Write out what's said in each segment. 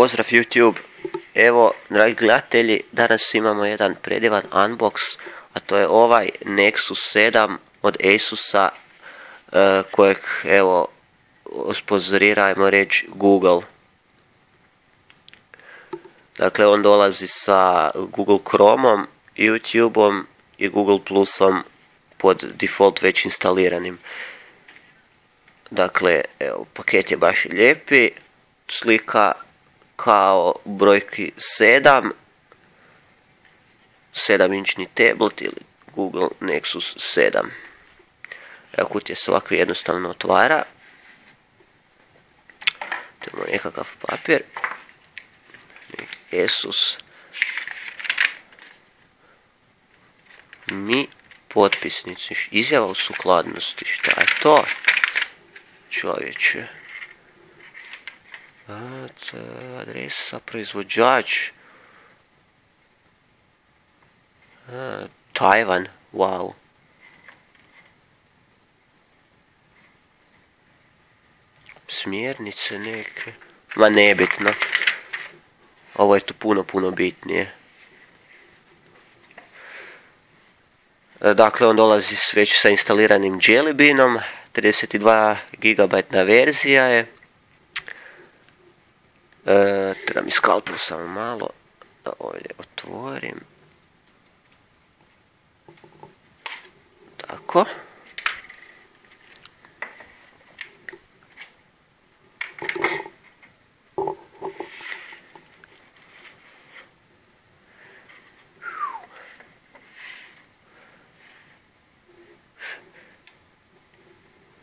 Pozdrav YouTube, evo dragi gledatelji, danas imamo jedan predivan unbox, a to je ovaj Nexus 7 od Asusa, kojeg evo sponzorira, ajmo reći, Google. Dakle, on dolazi sa Google Chromeom, YouTubeom i Google Plusom pod default već instaliranim. Dakle, evo, paket je baš lijepi, slika kao brojki 7, 7-inčni tablet ili Google Nexus 7. Evo, kutija se ovako jednostavno otvara. Tu imamo nekakav papir. Asus. Mi potpisnici. Izjava o sukladnosti. Šta je to? Čovječe. Adresa, proizvođač. Tajvan. Wow. Smjernice neke. Ma nebitno. Ovo je tu puno bitnije. Dakle, on dolazi već sa instaliranim Jelly Beanom. 32 GB verzija je. Treba mi skalpel samo malo da ovdje otvorim. Tako.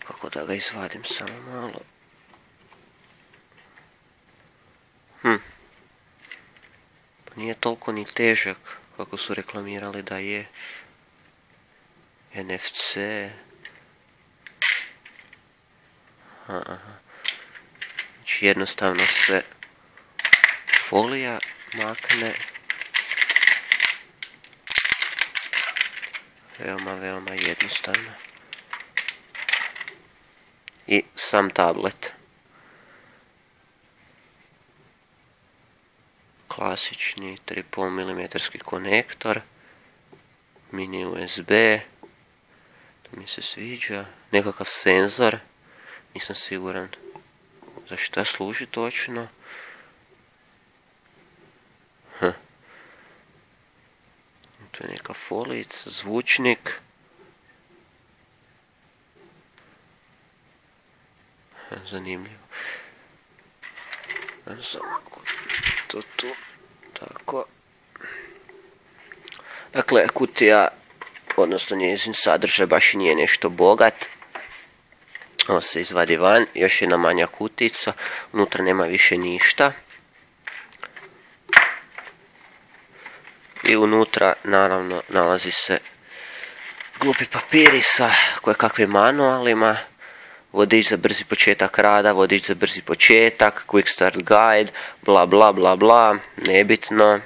Kako da ga izvadim samo malo. Nije toliko ni težak kako su reklamirali da je. NFC. Znači jednostavno se folija makne. Veoma jednostavno. I sam tablet. Klasični 3,5 mm konektor. Mini USB. To mi se sviđa. Nekakav senzor. Nisam siguran za šta služi točno. Tu je neka folijica, zvučnik. Zanimljivo. Samo to tu. Tako. Dakle, kutija, odnosno njezin sadržaj baš i nije nešto bogat. Ovo se izvadi van, još jedna manja kutica, unutra nema više ništa. I unutra, naravno, nalazi se glupi papiri sa kojekakvim manualima, vodič za brzi početak rada, vodič za brzi početak, quick start guide, bla, nebitno.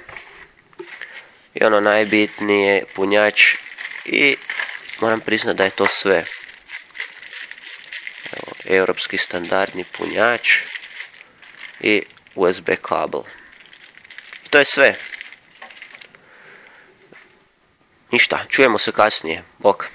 I ono najbitnije, punjač i moram priznati da je to sve. Evo, europski standardni punjač i USB kabel. To je sve. Ništa, čujemo se kasnije. Bok.